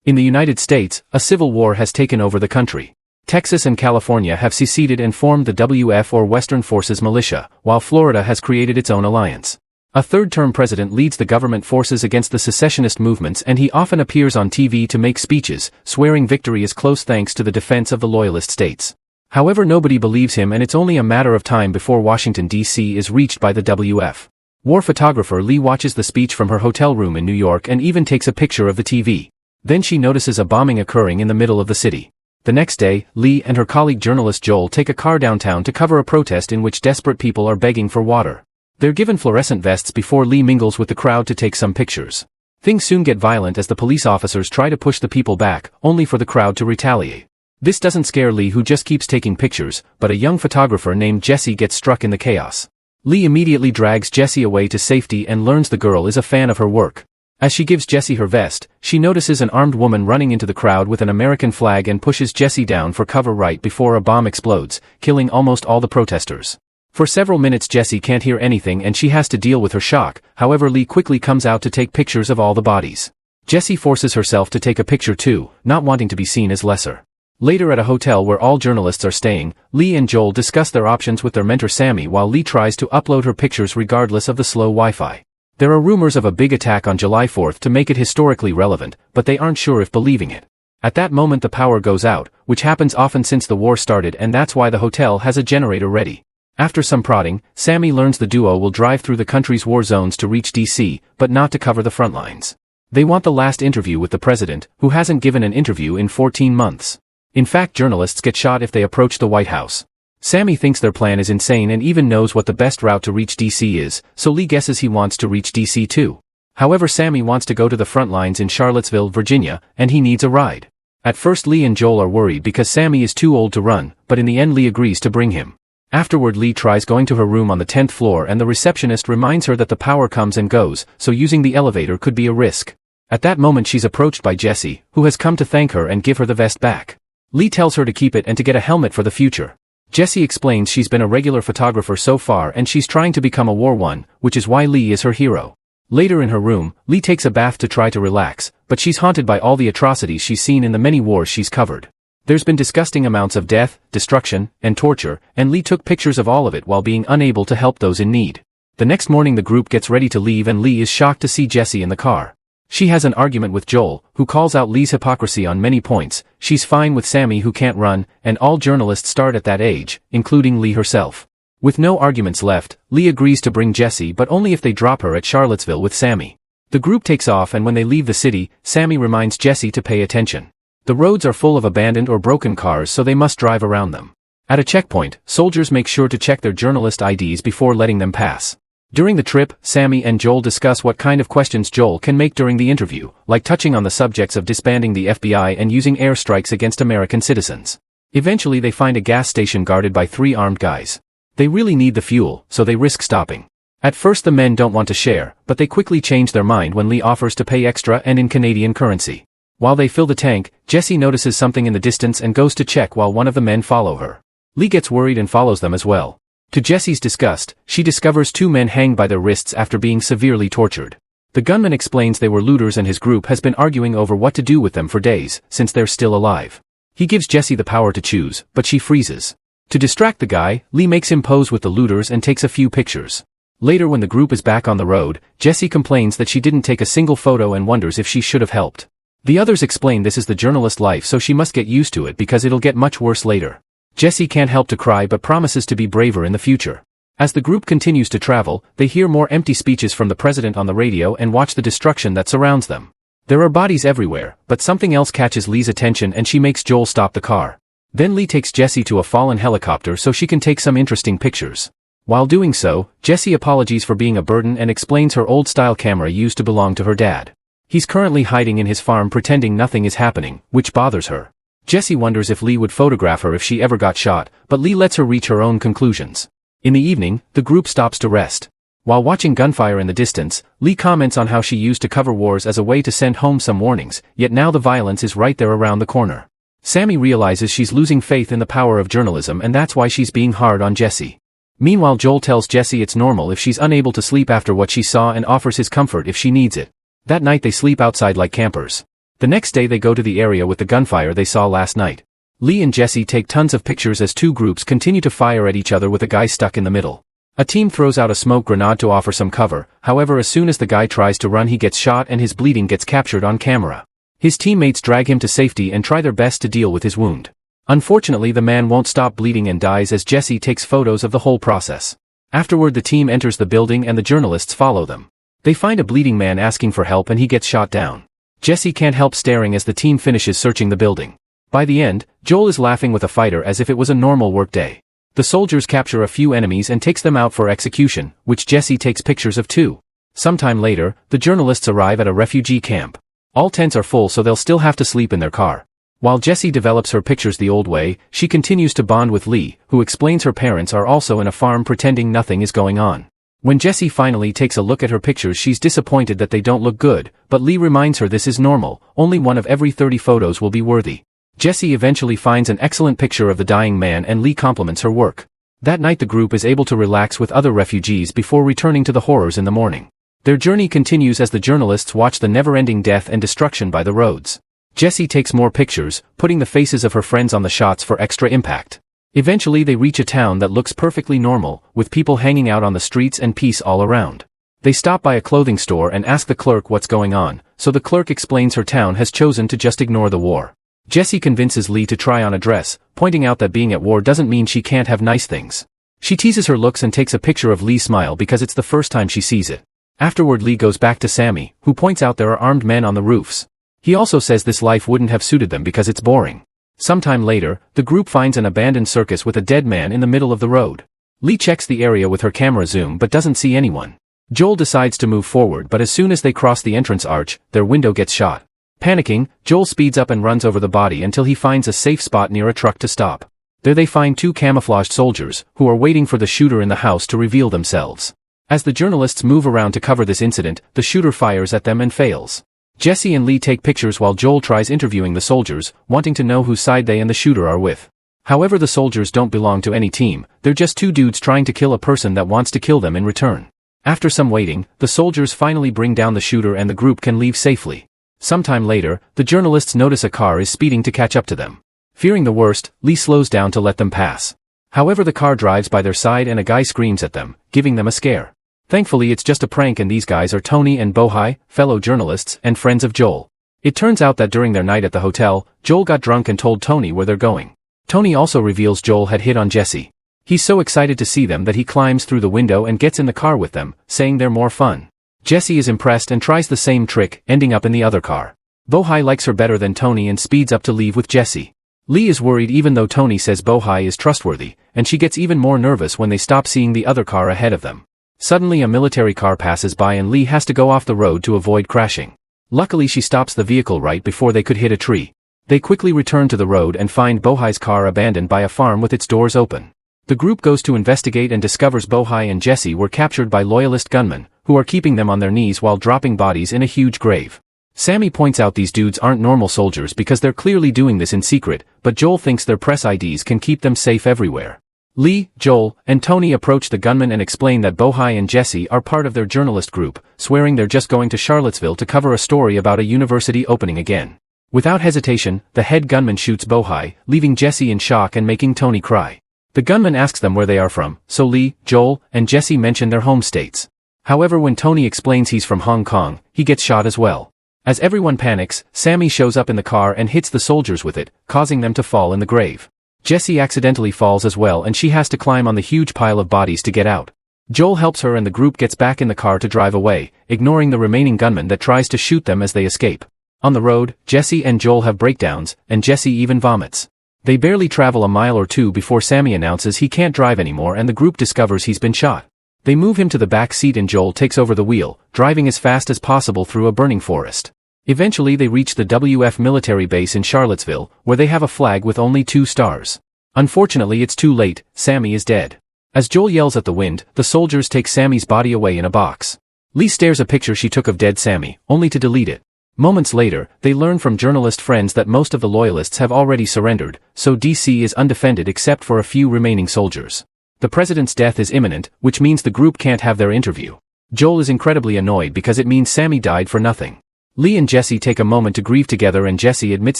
In the United States, a civil war has taken over the country. Texas and California have seceded and formed the WF or Western Forces Militia, while Florida has created its own alliance. A third-term president leads the government forces against the secessionist movements, and he often appears on TV to make speeches, swearing victory is close thanks to the defense of the loyalist states. However, nobody believes him, and it's only a matter of time before Washington, D.C. is reached by the WF. War photographer Lee watches the speech from her hotel room in New York and even takes a picture of the TV. Then she notices a bombing occurring in the middle of the city. The next day, Lee and her colleague journalist Joel take a car downtown to cover a protest in which desperate people are begging for water. They're given fluorescent vests before Lee mingles with the crowd to take some pictures. Things soon get violent as the police officers try to push the people back, only for the crowd to retaliate. This doesn't scare Lee, who just keeps taking pictures, but a young photographer named Jessie gets struck in the chaos. Lee immediately drags Jessie away to safety and learns the girl is a fan of her work. As she gives Jessie her vest, she notices an armed woman running into the crowd with an American flag and pushes Jessie down for cover right before a bomb explodes, killing almost all the protesters. For several minutes Jessie can't hear anything and she has to deal with her shock. However, Lee quickly comes out to take pictures of all the bodies. Jessie forces herself to take a picture too, not wanting to be seen as lesser. Later at a hotel where all journalists are staying, Lee and Joel discuss their options with their mentor Sammy while Lee tries to upload her pictures regardless of the slow Wi-Fi. There are rumors of a big attack on July 4th to make it historically relevant, but they aren't sure if believing it. At that moment the power goes out, which happens often since the war started, and that's why the hotel has a generator ready. After some prodding, Sammy learns the duo will drive through the country's war zones to reach D.C., but not to cover the front lines. They want the last interview with the president, who hasn't given an interview in 14 months. In fact, journalists get shot if they approach the White House. Sammy thinks their plan is insane and even knows what the best route to reach D.C. is, so Lee guesses he wants to reach D.C. too. However, Sammy wants to go to the front lines in Charlottesville, Virginia, and he needs a ride. At first Lee and Joel are worried because Sammy is too old to run, but in the end Lee agrees to bring him. Afterward, Lee tries going to her room on the 10th floor and the receptionist reminds her that the power comes and goes, so using the elevator could be a risk. At that moment she's approached by Jessie, who has come to thank her and give her the vest back. Lee tells her to keep it and to get a helmet for the future. Jessie explains she's been a regular photographer so far and she's trying to become a war one, which is why Lee is her hero. Later in her room, Lee takes a bath to try to relax, but she's haunted by all the atrocities she's seen in the many wars she's covered. There's been disgusting amounts of death, destruction, and torture, and Lee took pictures of all of it while being unable to help those in need. The next morning the group gets ready to leave and Lee is shocked to see Jessie in the car. She has an argument with Joel, who calls out Lee's hypocrisy on many points. She's fine with Sammy, who can't run, and all journalists start at that age, including Lee herself. With no arguments left, Lee agrees to bring Jessie, but only if they drop her at Charlottesville with Sammy. The group takes off, and when they leave the city, Sammy reminds Jessie to pay attention. The roads are full of abandoned or broken cars, so they must drive around them. At a checkpoint, soldiers make sure to check their journalist IDs before letting them pass. During the trip, Sammy and Joel discuss what kind of questions Joel can make during the interview, like touching on the subjects of disbanding the FBI and using airstrikes against American citizens. Eventually they find a gas station guarded by 3 armed guys. They really need the fuel, so they risk stopping. At first the men don't want to share, but they quickly change their mind when Lee offers to pay extra and in Canadian currency. While they fill the tank, Jessie notices something in the distance and goes to check while one of the men follow her. Lee gets worried and follows them as well. To Jessie's disgust, she discovers 2 men hanged by their wrists after being severely tortured. The gunman explains they were looters and his group has been arguing over what to do with them for days, since they're still alive. He gives Jessie the power to choose, but she freezes. To distract the guy, Lee makes him pose with the looters and takes a few pictures. Later, when the group is back on the road, Jessie complains that she didn't take a single photo and wonders if she should have helped. The others explain this is the journalist life, so she must get used to it because it'll get much worse later. Jessie can't help to cry but promises to be braver in the future. As the group continues to travel, they hear more empty speeches from the president on the radio and watch the destruction that surrounds them. There are bodies everywhere, but something else catches Lee's attention and she makes Joel stop the car. Then Lee takes Jessie to a fallen helicopter so she can take some interesting pictures. While doing so, Jessie apologizes for being a burden and explains her old-style camera used to belong to her dad. He's currently hiding in his farm pretending nothing is happening, which bothers her. Jessie wonders if Lee would photograph her if she ever got shot, but Lee lets her reach her own conclusions. In the evening, the group stops to rest. While watching gunfire in the distance, Lee comments on how she used to cover wars as a way to send home some warnings, yet now the violence is right there around the corner. Sammy realizes she's losing faith in the power of journalism and that's why she's being hard on Jessie. Meanwhile, Joel tells Jessie it's normal if she's unable to sleep after what she saw and offers his comfort if she needs it. That night they sleep outside like campers. The next day they go to the area with the gunfire they saw last night. Lee and Jessie take tons of pictures as two groups continue to fire at each other with a guy stuck in the middle. A team throws out a smoke grenade to offer some cover, however as soon as the guy tries to run he gets shot and his bleeding gets captured on camera. His teammates drag him to safety and try their best to deal with his wound. Unfortunately the man won't stop bleeding and dies as Jessie takes photos of the whole process. Afterward the team enters the building and the journalists follow them. They find a bleeding man asking for help and he gets shot down. Jessie can't help staring as the team finishes searching the building. By the end, Joel is laughing with a fighter as if it was a normal workday. The soldiers capture a few enemies and takes them out for execution, which Jessie takes pictures of too. Sometime later, the journalists arrive at a refugee camp. All tents are full so they'll still have to sleep in their car. While Jessie develops her pictures the old way, she continues to bond with Lee, who explains her parents are also in a farm pretending nothing is going on. When Jessie finally takes a look at her pictures she's disappointed that they don't look good, but Lee reminds her this is normal, only one of every 30 photos will be worthy. Jessie eventually finds an excellent picture of the dying man and Lee compliments her work. That night the group is able to relax with other refugees before returning to the horrors in the morning. Their journey continues as the journalists watch the never-ending death and destruction by the roads. Jessie takes more pictures, putting the faces of her friends on the shots for extra impact. Eventually they reach a town that looks perfectly normal, with people hanging out on the streets and peace all around. They stop by a clothing store and ask the clerk what's going on, so the clerk explains her town has chosen to just ignore the war. Jessie convinces Lee to try on a dress, pointing out that being at war doesn't mean she can't have nice things. She teases her looks and takes a picture of Lee's smile because it's the first time she sees it. Afterward Lee goes back to Sammy, who points out there are armed men on the roofs. He also says this life wouldn't have suited them because it's boring. Sometime later, the group finds an abandoned circus with a dead man in the middle of the road. Lee checks the area with her camera zoom but doesn't see anyone. Joel decides to move forward but as soon as they cross the entrance arch, their window gets shot. Panicking, Joel speeds up and runs over the body until he finds a safe spot near a truck to stop. There they find two camouflaged soldiers, who are waiting for the shooter in the house to reveal themselves. As the journalists move around to cover this incident, the shooter fires at them and fails. Jessie and Lee take pictures while Joel tries interviewing the soldiers, wanting to know whose side they and the shooter are with. However the soldiers don't belong to any team, they're just two dudes trying to kill a person that wants to kill them in return. After some waiting, the soldiers finally bring down the shooter and the group can leave safely. Sometime later, the journalists notice a car is speeding to catch up to them. Fearing the worst, Lee slows down to let them pass. However the car drives by their side and a guy screams at them, giving them a scare. Thankfully it's just a prank and these guys are Tony and Bohai, fellow journalists and friends of Joel. It turns out that during their night at the hotel, Joel got drunk and told Tony where they're going. Tony also reveals Joel had hit on Jessie. He's so excited to see them that he climbs through the window and gets in the car with them, saying they're more fun. Jessie is impressed and tries the same trick, ending up in the other car. Bohai likes her better than Tony and speeds up to leave with Jessie. Lee is worried even though Tony says Bohai is trustworthy, and she gets even more nervous when they stop seeing the other car ahead of them. Suddenly a military car passes by and Lee has to go off the road to avoid crashing. Luckily she stops the vehicle right before they could hit a tree. They quickly return to the road and find Bohai's car abandoned by a farm with its doors open. The group goes to investigate and discovers Bohai and Jessie were captured by loyalist gunmen, who are keeping them on their knees while dropping bodies in a huge grave. Sammy points out these dudes aren't normal soldiers because they're clearly doing this in secret, but Joel thinks their press IDs can keep them safe everywhere. Lee, Joel, and Tony approach the gunmen and explain that Bohai and Jessie are part of their journalist group, swearing they're just going to Charlottesville to cover a story about a university opening again. Without hesitation, the head gunman shoots Bohai, leaving Jessie in shock and making Tony cry. The gunman asks them where they are from, so Lee, Joel, and Jessie mention their home states. However, when Tony explains he's from Hong Kong, he gets shot as well. As everyone panics, Sammy shows up in the car and hits the soldiers with it, causing them to fall in the grave. Jessie accidentally falls as well and she has to climb on the huge pile of bodies to get out. Joel helps her and the group gets back in the car to drive away, ignoring the remaining gunman that tries to shoot them as they escape. On the road, Jessie and Joel have breakdowns, and Jessie even vomits. They barely travel a mile or two before Sammy announces he can't drive anymore and the group discovers he's been shot. They move him to the back seat and Joel takes over the wheel, driving as fast as possible through a burning forest. Eventually they reach the WF military base in Charlottesville, where they have a flag with only 2 stars. Unfortunately it's too late, Sammy is dead. As Joel yells at the wind, the soldiers take Sammy's body away in a box. Lee stares a picture she took of dead Sammy, only to delete it. Moments later, they learn from journalist friends that most of the loyalists have already surrendered, so DC is undefended except for a few remaining soldiers. The president's death is imminent, which means the group can't have their interview. Joel is incredibly annoyed because it means Sammy died for nothing. Lee and Jessie take a moment to grieve together, and Jessie admits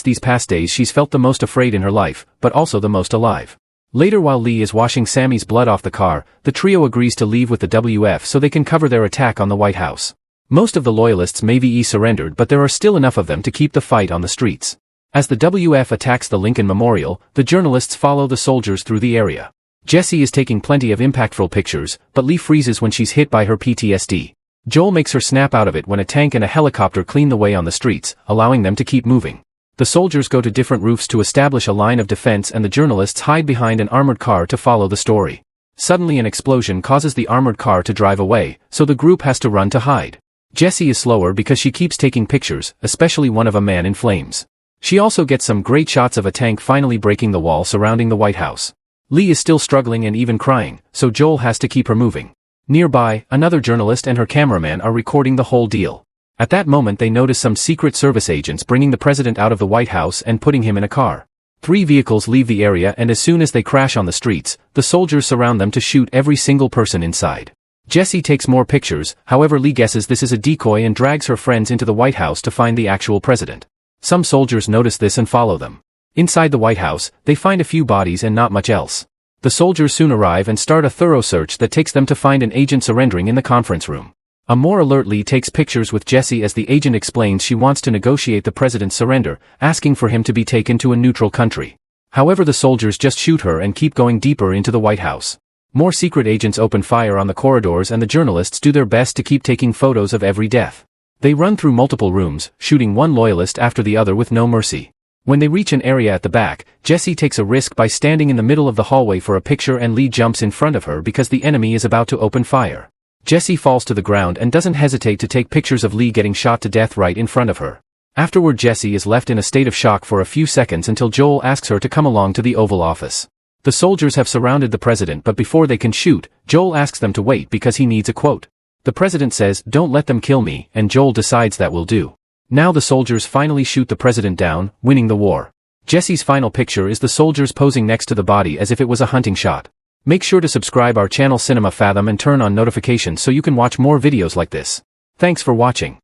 these past days she's felt the most afraid in her life, but also the most alive. Later, while Lee is washing Sammy's blood off the car, the trio agrees to leave with the WF so they can cover their attack on the White House. Most of the loyalists may be surrendered, but there are still enough of them to keep the fight on the streets. As the WF attacks the Lincoln Memorial, the journalists follow the soldiers through the area. Jessie is taking plenty of impactful pictures, but Lee freezes when she's hit by her PTSD. Joel makes her snap out of it when a tank and a helicopter clean the way on the streets, allowing them to keep moving. The soldiers go to different roofs to establish a line of defense, and the journalists hide behind an armored car to follow the story. Suddenly an explosion causes the armored car to drive away, so the group has to run to hide. Jessie is slower because she keeps taking pictures, especially one of a man in flames. She also gets some great shots of a tank finally breaking the wall surrounding the White House. Lee is still struggling and even crying, so Joel has to keep her moving. Nearby, another journalist and her cameraman are recording the whole deal. At that moment they notice some Secret Service agents bringing the president out of the White House and putting him in a car. 3 vehicles leave the area, and as soon as they crash on the streets, the soldiers surround them to shoot every single person inside. Jessie takes more pictures, however Lee guesses this is a decoy and drags her friends into the White House to find the actual president. Some soldiers notice this and follow them. Inside the White House, they find a few bodies and not much else. The soldiers soon arrive and start a thorough search that takes them to find an agent surrendering in the conference room. A more alert Lee takes pictures with Jessie as the agent explains she wants to negotiate the president's surrender, asking for him to be taken to a neutral country. However, the soldiers just shoot her and keep going deeper into the White House. More secret agents open fire on the corridors, and the journalists do their best to keep taking photos of every death. They run through multiple rooms, shooting one loyalist after the other with no mercy. When they reach an area at the back, Jessie takes a risk by standing in the middle of the hallway for a picture, and Lee jumps in front of her because the enemy is about to open fire. Jessie falls to the ground and doesn't hesitate to take pictures of Lee getting shot to death right in front of her. Afterward, Jessie is left in a state of shock for a few seconds until Joel asks her to come along to the Oval Office. The soldiers have surrounded the president, but before they can shoot, Joel asks them to wait because he needs a quote. The president says, "Don't let them kill me," and Joel decides that will do. Now the soldiers finally shoot the president down, winning the war. Jessie's final picture is the soldiers posing next to the body as if it was a hunting shot. Make sure to subscribe our channel Cinema Fathom and turn on notifications so you can watch more videos like this. Thanks for watching.